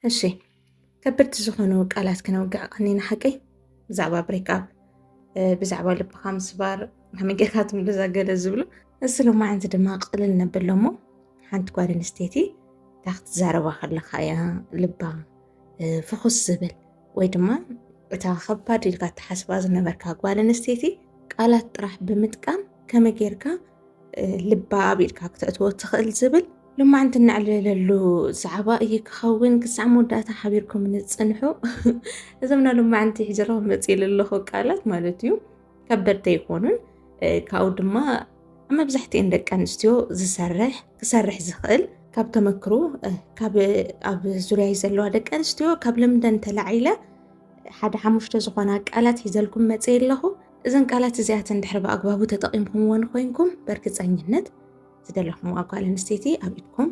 እሺ ከበድቲ ዝኾኑ ቃላት ክነውግዕ ቀኒና ሓቀይ ብዛዕባ ብሬክኣፕ ብዛዕባ ልብኻ ምስባር ከመይ ጌርካ ትምልዛ ገለ ዝብሉ እዚ ሎማዓንቲ ድማ ቅልል ነብሎ እሞ ሓንቲ ጓል ኣንስተይቲ እታ ክትዛረባ ከለካ እያ ልባ ፍኹስ ዝብል ወይ ድማ እታ ከባድ ኢልካ እትሓስባ ዝነበርካ ጓል ኣንስተይቲ ቃላት ጥራሕ ብምጥቃም ከመይ ጌርካ ልባ ኣቢልካ ክትእትዎ ትኽእል ዝብል ሎማዓንቲ እናዕለለሉ ዛዕባ እዩ ክኸውን ክሳዕ መወዳእታ ሓቢርኩም ንፅንሑ እዞም ና ሎማዓንቲ ሕጅረኹም መፅእ ዘለኹ ቃላት ማለት እዩ ከበድቲ ኣይኮኑን ካብኡ ድማ መብዛሕትአን ደቂ ኣንስትዮ ክሰርሕ ዝኽእል ካብ ተመክሮ ካብ ኣብ ዙርያይ ዘለዋ ደቂ ኣንስትዮ ካብ ልምደን ተላዒለ ሓደ 5 ዝኾና ቃላት ሒዘልኩም መፅእ ኣለኹ እዘን ቃላት እዚኣተን ድሕሪ ብኣግባቡ ተጠቒምኩምዎን ኮይንኩም በርግፀኝነት ዝደለኹም ጓል ኣንስተይቲ ኣብ ኢድኩም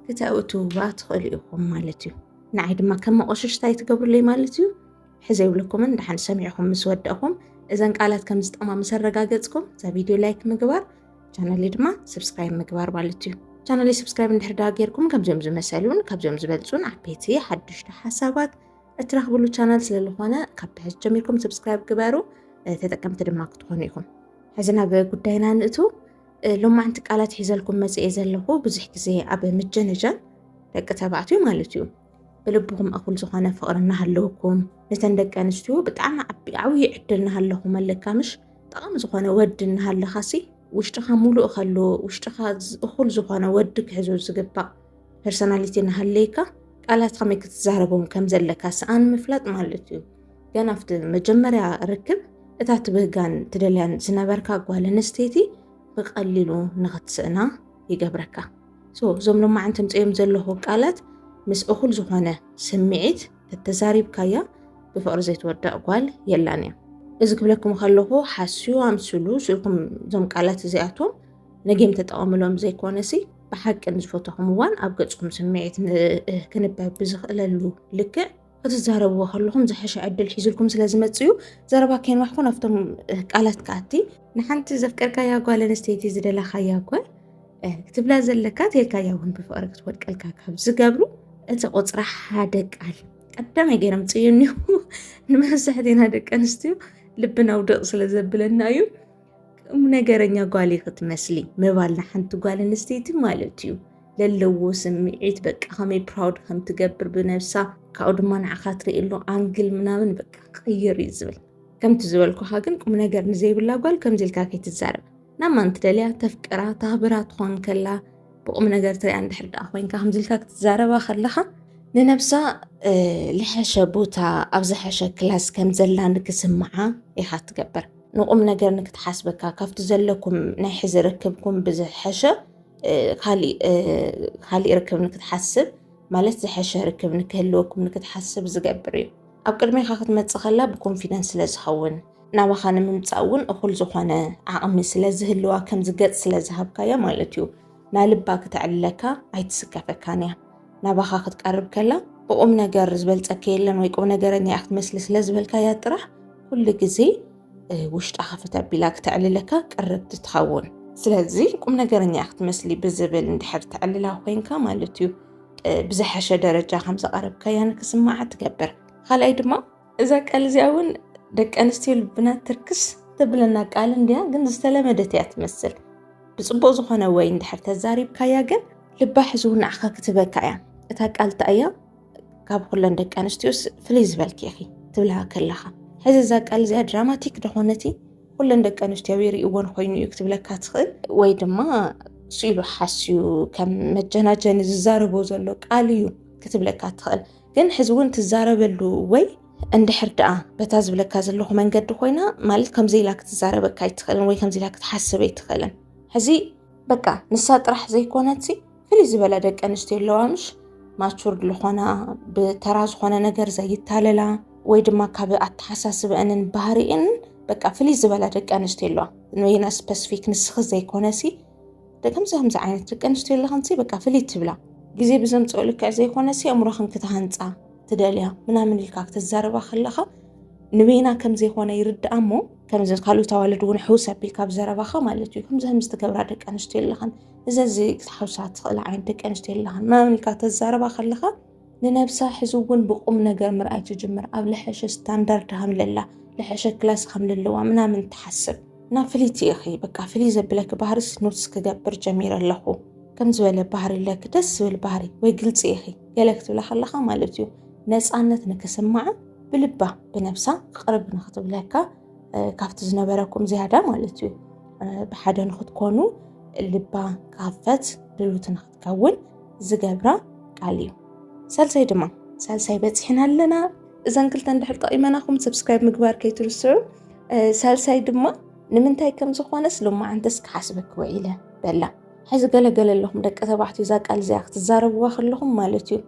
ክተእትውዋ ትኽእሉ ኢኹም ማለት እዩ። ንዓይ ድማ ከም መቆሸሽታ ትገብሩለይ ማለት እዩ። ሕዘ ይብለኩምን ድሓን ሰሚዕኹም ምስ ወደእኹም እዘን ቃላት ከም ዝጠቕማ ምስ ኣረጋገፅኩም እዛ ቪድዮ ላይክ ምግባር ቻናለይ ድማ ሰብስክራይብ ምግባር ማለት እዩ። ቻናለይ ሰብስክራይብ እንድሕር ዳ ጌርኩም ከምዚኦም ዝመሰሉን ካብዚኦም ዝበልፁን ዓበይቲ ሓድሽቲ ሓሳባት እትረኽብሉ ቻናል ስለዝኾነ ካብ ትሕዚ ጀሚርኩም ሰብስክራይብ ግበሩ ተጠቀምቲ ድማ ክትኾኑ ኢኹም። ሕዚ ናብ ጉዳይና ንእቱ ሎማዓንቲ ቃላት ሒዘልኩም መፅእ ዘለኹ ብዙሕ ግዜ ኣብ ምጀነጃን ደቂ ተባዕትዩ ማለት እዩ ብልብኩም እኹል ዝኾነ ፍቕሪ እናሃለውኩም ነተን ደቂ ኣንስትዮ ብጣዕሚ ዓብዪ ዕድል እናሃለኹም ኣለካ ምሽ ጠቓሚ ዝኾነ ወዲ እናሃለኻሲ ውሽጥኻ ሙሉእ ከሎ ውሽጥኻ እኹል ዝኾነ ወዲ ክሕዞ ዝግባእ ፐርሶናሊቲ እናሃለይካ ቃላት ከመይ ክትዛረቦም ከም ዘለካ ሰኣን ምፍላጥ ማለት እዩ። ገና ኣብቲ መጀመርያ ርክብ እታ ትብህጋን ትደልያን ዝነበርካ ጓል ኣንስተይቲ ብቐሊሉ ንኽትስእና ይገብረካ። እዞም ሎማዓንቲ ምፅኦም ዘለኹ ቃላት ምስ እኹል ዝኾነ ስምዒት ተተዛሪብካያ ብፍቕሪ ዘይትወዳእ ጓል የላን እያ። እዚ ክብለኩም ከለኹ ሓስዩ ኣምስሉ ስልኩም እዞም ቃላት እዚኣቶም ነጌም ተጠቐምሎም ዘይኮነሲ ብሓቅን ዝፈተኹም እዋን ኣብ ገፅኩም ስምዒት ክንበብ ብዝኽእለሉ ልክዕ ክትዛረብዎ ከለኹም ዝሓሸ ዕድል ሒዙልኩም ስለ ዝመፅዩ ዘረባ ከይንዋሕኩን ኣብቶም ቃላት ከኣቲ ንሓንቲ ዘፍቀርካያ ጓል ኣንስተይቲ ዝደለኻያ ጓል ክትብላ ዘለካ ተልካያ እውን ብፍቕሪ ክትወድቀልካ ካብ ዝገብሩ እቲ ቁፅሪ ሓደ ቃል ቀዳማይ ገይሮም ፅዩኒ ንመብዛሕትኤና ደቂ ኣንስትዮ ልብና ውድቕ ስለ ዘብለና እዩ ነገረኛ ጓል ክትመስሊ ምባልና ሓንቲ ጓል ኣንስተይቲ ማለት እዩ ለለዎ ስምዒት በቃ ከመይ ፕራውድ ከም ትገብር ብነብሳ ካብኡ ድማ ንዓኻ ትርእየሉ ኣንግል ምናምን በቃ ቅይር እዩ ዝብል ከምቲ ዝበልኩኻ ግን ቁም ነገር ንዘይብላ ጓል ከምዚ ኢልካ ከይትዛረብ ናማን ትደልያ ተፍቅራ ተኽብራ ትኾን ከላ ብቁም ነገር ትሪኣ እንድሕር ደኣ ኮይንካ ከምዚ ኢልካ ክትዛረባ ከለኻ ንነብሳ ልሐሸ ቦታ ኣብ ዝሐሸ ክላስ ከም ዘላ ንክስምዓ ኢኻ ትገብር ንቁም ነገር ንክትሓስበካ ካብቲ ዘለኩም ናይ ሕዚ ርክብኩም ብዝሐሸ ካሊእ ርክብ ንክትሓስብ ማለት ዝሐሸ ርክብ ንክህልወኩም ንክትሓስብ ዝገብር እዩ። ኣብ ቅድሚኻ ክትመፅእ ከላ ብኮንፊደንስ ስለ ዝኸውን ናባኻ ንምምፃእ እውን እኹል ዝኾነ ዓቕሚ ስለ ዝህልዋ ከም ዝገፅ ስለ ዝሃብካያ ማለት እዩ ናልባ ክትዕልለካ ኣይትስከፈካን እያ። ናባኻ ክትቀርብ ከላ ብቁም ነገር ዝበልፀካ የለን ወይ ቁም ነገረኛ እያ ክትመስሊ ስለ ዝበልካያ ጥራሕ ኩሉ ግዜ ውሽጣኻ ፈተቢላ ክትዕልለካ ቅርብቲ ትኸውን። ስለዚ ቁም ነገረኛ እያ ክትመስሊ ብዝብል እንድሕር ትዕልላ ኮይንካ ማለት እዩ ብዝሐሸ ደረጃ ከም ዘቐረብካያ ንክስማዓ ትገብር። ካልኣይ ድማ እዛ ቃል እዚኣ እውን ደቂ ኣንስትዮ ልብና ትርክስ ትብለና ቃል እንድያ ግን ዝተለመደት እያ ትመስል ብፅቡቅ ዝኾነ ወይ እንድሕር ተዛሪብካያ ግን ልባ ሕዚ እውን ንዓኻ ክትበካ እያ። እታ ቃል እያ ካብ ኩለን ደቂ ኣንስትዮስ ፍልይ ዝበልኪ ኢኺ ትብልሃ ከለኻ ሕዚ እዛ ቃል እዚኣ ድራማቲክ ደኾነቲ ኩለን ደቂ ኣንስትዮ ይርእይዎን ኮይኑ እዩ ክትብለካ ትኽእል ወይ ድማ ስኢሉ ሓስዩ ከም መጀናጀኒ ዝዛረቦ ዘሎ ቃል እዩ ክትብለካ ትኽእል። ግን ሕዚ እውን ትዛረበሉ ወይ እንድሕር ደኣ በታ ዝብለካ ዘለኹ መንገዲ ኮይና ማለት ከምዚ ኢላ ክትዛረበካ ኣይትኽእልን ወይ ከምዚ ኢላ ክትሓስብ ኣይትኽእልን። ሕዚ በቃ ንሳ ጥራሕ ዘይኮነትሲ ፍልይ ዝበለ ደቂ ኣንስትዮ ኣለዋ ምሽ ማቹርድ ዝኾና ብተራ ዝኾነ ነገር ዘይታለላ ወይ ድማ ካብ ኣተሓሳስበአንን ባህሪአንን በቃ ፍልይ ዝበለ ደቂ ኣንስትዮ ኣለዋ ንወይና ስፔሲፊክ ንስኺ ዘይኮነሲ ከምዚ ዓይነት ደቂ ኣንስትዮ ኣለኸንሲ በቃ ፍልይ ትብላ ግዜ ብዘምፅኦ ልክዕ ዘይኮነሲ ኣእምሮኽን ክትሃንፃ ትደልያ ምናምን ኢልካ ክትዛረባ ከለኻ ንበይና ከም ዘይኮነ ይርድኣ እሞ ከምዚ ካልኦት ኣዋልድ እውን ሕውስ ኣቢልካ ብዘረባኻ ማለት እዩ ከምዚ ዝትገብራ ደቂ ኣንስትዮ ኣለኸን እዚ ክትሓውሳ ትኽእል ዓይነት ደቂ ኣንስትዮ ኣለኸን ምናምን ኢልካ ተዛረባ ከለኻ ንነብሳ ሕዝውን ብቁም ነገር ምርኣይ ትጅምር ኣብ ልሕሸ ስታንዳርድ ሃምለላ ልሕሸ ክላስ ሃምለለዋ ምናምን ትሓስብ ና ፍሊት እኺ በቃ ፍሊ ዘብለክ ባህርስ ኖትስ ክገብር ጀሚር ኣለኹ ከም ዝበለ ባህሪ ለክ ደስ ዝብል ባህሪ ወይ ግልፂ እኺ ገለክ ትብላ ከለኻ ማለት እዩ ነፃነት ንክስማዓ ብልባ ብነብሳ ቅርብ ንኽትብለካ ካብቲ ዝነበረኩም ዝያዳ ማለት እዩ ብሓደ ንኽትኮኑ ልባ ካፈት ድሉት ንኽትከውን ዝገብራ ቃል እዩ ሳልሳይ ድማ ሳልሳይ በፂሕና ኣለና እዘን ክልተ እንድሕር ጠቒመናኹም ሰብስክራይብ ምግባር ከይትርስዑ ሳልሳይ ድማ ንምንታይ ከም ዝኾነስ ሎማዓንተስ ክሓስበክ ውዒለ በላ ሕዚ ገለገለ ኣለኹም ደቂ ተባዕትዮ እዛ ቃል እዚኣ ክትዛረብዋ ከለኹም ማለት እዩ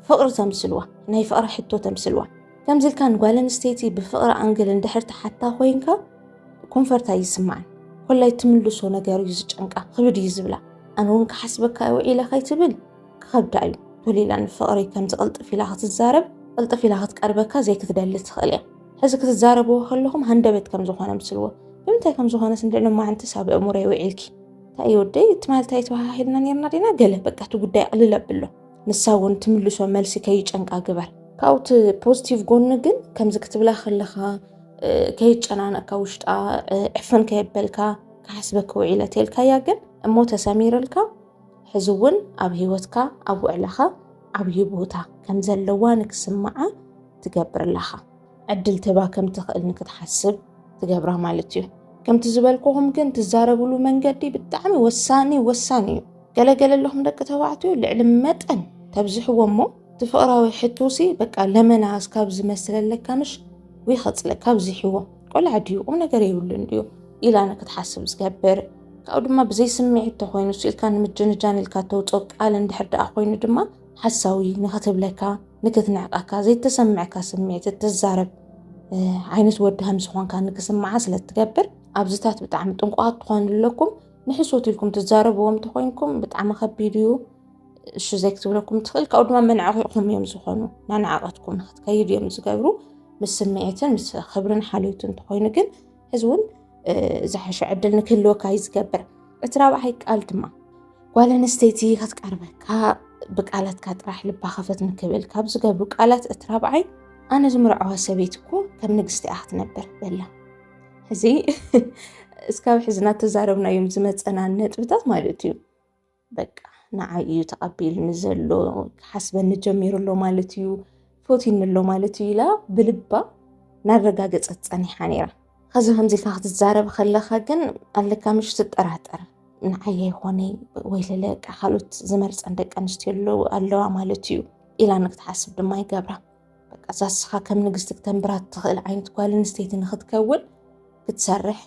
ፍቕሪ ተምስልዋ ናይ ፍቕሪ ሕቶ ተምስልዋ ከምዚ ኢልካ ንጓል ኣንስተይቲ ብፍቕሪ ኣንግል እንድሕር ተሓታ ኮይንካ ኮንፈርት ኣይስማዕን ኮላይ ትምልሶ ነገር እዩ ዝጨንቃ ክብድ እዩ ዝብላ ኣነ እውን ክሓስበካ ውዒለ ከይትብል ክኸብዳ እዩ ቶሊላ ንፍቕሪ ከም ዝቕልጥፍ ኢላ ክትዛረብ ቅልጥፍ ኢላ ክትቀርበካ ዘይክትደሊ ትኽእል እያ ሕዚ ክትዛረብዎ ከለኹም ሃንደበት ከም ዝኾነ ምስልዎ ብምንታይ ከም ዝኾነስ እንደሎማዓንቲ ሳብ ኣእሙረይ ውዒልኪ እንታይ እዩ ወደይ እቲ ማለት ኣይተዋሃሂድና ነርና ዲና ገለ በቃ እቲ ጉዳይ ቅልል ኣቢሎ ንሳ እውን ትምልሶ መልሲ ከይጨንቃ ግበር ካብቲ ፖዚቲቭ ጎኑ ግን ከምዚ ክትብላ ከለኻ ከይጨናነቕካ ውሽጣ ዕፍን ከየበልካ ክሓስበክ ውዒለ ተልካያ ግን እሞ ተሰሚርልካ ሕዚ እውን ኣብ ሂወትካ ኣብ ውዕላኻ ዓብዪ ቦታ ከም ዘለዋ ንክስማዓ ትገብርለኻ ዕድል ትባ ከም ትኽእል ንክትሓስብ ትገብራ ማለት እዩ ከምቲ ዝበልኩኹም ግን ትዛረብሉ መንገዲ ብጣዕሚ ወሳኒ እዩ ገለገለ ኣለኹም ደቂ ተባዕትዮ ልዕሊ መጠን ተብዝሕዎ እሞ ትፍቕራዊ ሕቶሲ በቃ ለመና እስካብ ዝመስለለካንሽ ወይ ኸፅለካ ብዝሕዎ ቆልዓ ድዩ ቁም ነገር የብሉን ድዩ ኢላ ንክትሓስብ ዝገብር ካብኡ ድማ ብዘይ ስምዒት ተኾይኑ ስኢልካ ንምጅንጃን ኢልካ ተውፅኦ ቃል እንድሕር ደኣ ኮይኑ ድማ ሓሳዊ ንኽትብለካ ንክትንዕቃካ ዘይተሰምዐካ ስምዒት እትዛረብ ዓይነት ወዲ ከም ዝኾንካ ንክስማዓ ስለትገብር ኣብዝታት ብጣዕሚ ጥንቁቃት ትኾኑ ኣለኩም ንሕሶት ኢልኩም ትዛረብዎም ተኾይንኩም ብጣዕሚ ከቢድ እዩ እሺ ዘይክትብለኩም ትኽእል ካብኡ ድማ መንዓኺኹም እዮም ዝኾኑ ናንዓቐትኩም ንኽትከይድ እዮም ዝገብሩ ምስ ስምዒትን ምስ ክብርን ሓልዮትን ተኾይኑ ግን ሕዚ እውን ዝሓሸ ዕድል ንክህልወካ እዩ ዝገብር እቲ ራብዓይ ቃል ድማ ጓል ኣንስተይቲ ክትቀርበካ ብቃላትካ ጥራሕ ልባ ኸፈት ንክብል ካብ ዝገብሩ ቃላት እቲ ራብዓይ ኣነ ዝምርዓዋ ሰበይቲ እኮ ከም ንግስቲ እያ ክትነብር በላ ሕዚ እስካብ ሕዝና ተዛረብናዮም ዝመፀና ነጥብታት ማለት እዩ በቃ ንዓይ እዩ ተቐቢልኒ ዘሎ ሓስበኒ ጀሚሩ ኣሎ ማለት እዩ ፎቲንሎ ማለት እዩ ኢላ ብልባ ናረጋገፀት ፀኒሓ ነይራ ከዚ ከምዚ ኢልካ ክትዛረብ ከለኻ ግን ኣለካ ምሽ ትጠራጠር ንዓየ ይኾነይ ወይ ለለቃ ካልኦት ዝመርፀን ደቂ ኣንስትዮ ኣለዋ ማለት እዩ ኢላ ንክትሓስብ ድማ ይገብራ በቃ ዛስኻ ከም ንግስቲ ክተንብራ ትኽእል ዓይነት ጓል ኣንስተይቲ ንኽትከውን ክትሰርሕ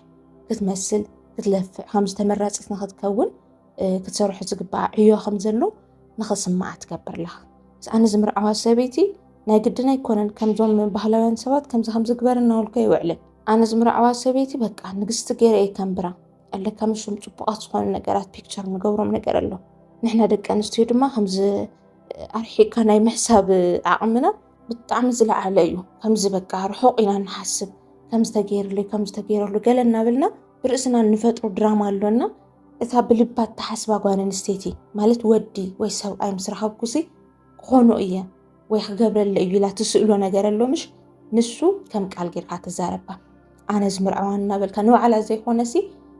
ክትመስል ክትለፍዕ ከም ዝተመረፀት ንኽትከውን ክትሰርሑ ዝግባእ ዕዮ ከም ዘሎ ንኽስማዓ ትገብር ለኻ ኣነ ዝምርዓዋ ሰበይቲ ናይ ግድን ኣይኮነን ከምዞም ባህላውያን ሰባት ከምዚ ዝግበር እናበልኮ ይውዕልን ኣነ ዝምርዓዋ ሰበይቲ በቃ ንግስቲ ገይረ ከንብራ ኣለካ ምሽም ፅቡቃት ዝኾኑ ነገራት ፒክቸር ንገብሮም ነገር ኣሎ ንሕና ደቂ ኣንስትዮ ድማ ከምዚ ኣርሒካ ናይ ምሕሳብ ዓቕምና ብጣዕሚ ዝለዓለ እዩ ከምዚ በቃ ርሑቕ ኢና ንሓስብ ከምዝተገይረሉ ገለ እናበልና ብርእስና ንፈጥሮ ድራማ ኣሎና እታ ብልባት ተሓስባ ጓል ኣንስተይቲ ማለት ወዲ ወይ ሰብኣይ ምስ ረኸብኩሲ ክኾኖ እየ ወይ ክገብረለ እዩ ኢላ ትስእሎ ነገር ኣሎ ምሽ ንሱ ከም ቃል ጌርካ ትዛረባ ኣነ ዝምርዓዋ እናበልካ ንባዕላ ዘይኮነሲ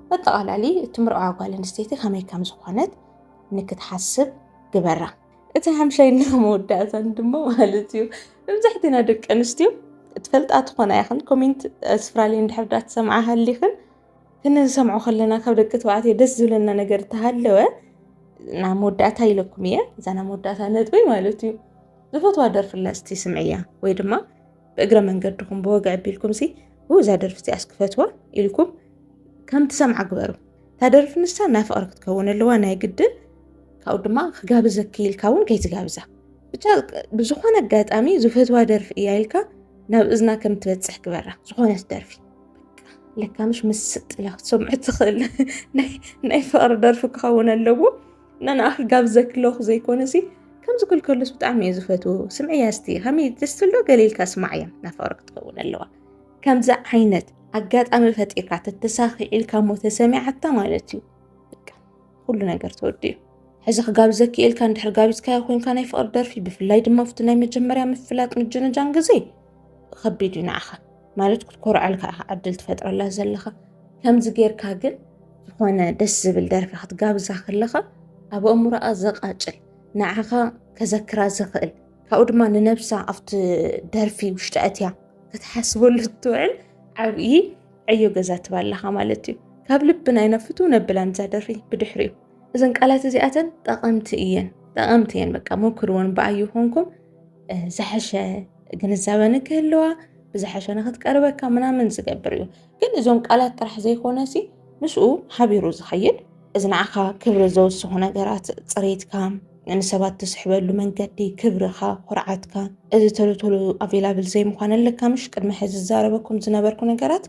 በጠቓላሊ እቲ ምርዓዋ ጓል ኣንስተይቲ ከመይ ከም ዝኾነት ንክትሓስብ ግበራ እቲ ሓምሻይና መወዳእታን ድማ ማለት እዩ መብዛሕትና ደቂ ኣንስትዮ ትፈልጣ ትኾና ይኹን ኮሜንት ስፍራለይ እንድሕር ዳ ትሰምዓ ሃሊኽን ክንሰምዖ ከለና ካብ ደቂ ተባዕትዮ ደስ ዝብለና ነገር ተሃለወ ና መወዳእታ ኢለኩም እየ እዛ ና መወዳእታ ነጥቢ ማለት እዩ ዝፈትዋ ደርፍላ እስቲ ስምዕያ ወይ ድማ ብእግረ መንገድኩም ብወግዕ ኣቢልኩም ሲ እዛ ደርፊ እዚኣ እስክፈትዋ ኢልኩም ከም ትሰምዓ ግበሩ ታደርፍ ንሳ ናይ ፍቕሪ ክትከውን ኣለዋ ናይ ግድን ካብኡ ድማ ክጋብዘኪ ኢልካ እውን ከይትጋብዛ ብቻ ብዝኾነ ኣጋጣሚ ዝፈትዋ ደርፊ እያ ኢልካ ናብ እዝና ከም ትበፅሕ ግበራ ዝኾነት ደርፊ ለካ ምሽ ምስጥ ኢላ ክትሰምዕ ትኽእል ናይ ፍቕሪ ደርፊ ክኸውን ኣለዎ ናና ክጋብዘክ ኣለኹ ዘይኮነሲ ከም ዝክልከሉስ ብጣዕሚ እየ ዝፈትዎ ስምዕያ እስቲ ከመይ ደስ ትብሎ ገሊልካ ስማዕ እያ ናይ ፍቕሪ ክትከውን ኣለዋ ከምዚ ዓይነት ኣጋጣሚ ፈጢርካ ተተሳኺ ኢልካ ሞ ተሰሚዓታ ማለት እዩ በቃ ኩሉ ነገር ተወዲዩ ሕዚ ክጋብዘኪ ኢልካ እንድሕር ጋቢዝካዮ ኮይንካ ናይ ፍቅሪ ደርፊ ብፍላይ ድማ ኣብቲ ናይ መጀመርያ ምፍላጥ ምጅንጃን ግዜ ከቢድ እዩ ንዓኻ ማለት ክትኮርዓልካ ኢኻ ዕድል ትፈጥረላ ዘለኻ ከምዚ ጌርካ ግን ዝኾነ ደስ ዝብል ደርፊ ክትጋብዛ ከለኻ ኣብ ኣእምሮኣ ዘቃጭል ንዓኻ ከዘክራ ዝኽእል ካብኡ ድማ ንነብሳ ኣብቲ ደርፊ ውሽጢ ኣትያ ክትሓስበሉ ትውዕል ዓብዪ ዕዮ ገዛ ትባለኻ ማለት እዩ ካብ ልቢ ናይ ነፍቱ ነብላን እዛ ደርፊ ብድሕሪኡ እዘን ቃላት እዚኣተን ጠቐምቲ እየን በቃ ሞክርዎን ብኣዩ ኾንኩም ዝሓሸ ግንዛበ ንክህልዋ ብዝሓሸ ንኽትቀርበካ ምናምን ዝገብር እዩ ግን እዞም ቃላት ጥራሕ ዘይኮነሲ ምስኡ ሓቢሩ ዝኸይድ እዚ ንዓኻ ክብሪ ዘወስኹ ነገራት ፅሬትካ ንሰባት ትስሕበሉ መንገዲ ክብርኻ ኩርዓትካ እዚ ቶሎ ኣቬላብል ዘይምዃነለካ ምሽ ቅድሚ ሕዚ ዝዛረበኩም ዝነበርኩ ነገራት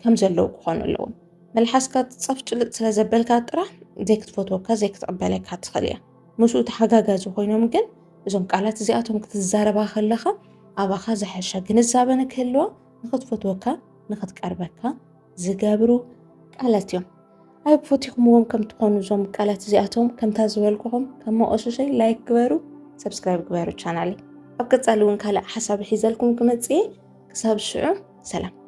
ከም ዘለዉ ክኾኑ ኣለዎም መልሓስካ ፀፍጭልጥ ስለ ዘበልካ ጥራሕ ዘይክትፈትወካ ዘይክትቕበለካ ትኽእል እያ ምስኡ ተሓጋጋዚ ኮይኖም ግን እዞም ቃላት እዚኣቶም ክትዛረባ ከለኻ ኣባኻ ዝሓሸ ግንዛበ ንክህልዋ ንኽትፈትወካ ንኽትቀርበካ ዝገብሩ ቃላት እዮም ኣብ ፈቲኹምዎም ከም ትኾኑ እዞም ቃላት እዚኣቶም ከምታ ዝበልኩኹም ከም መቆሸሸይ ላይክ ግበሩ ሰብስክራይብ ግበሩ ቻናለይ ኣብ ቀፃሊ እውን ካልእ ሓሳብ ሒዘልኩም ክመፅእ ክሳብ ሽዑ ሰላም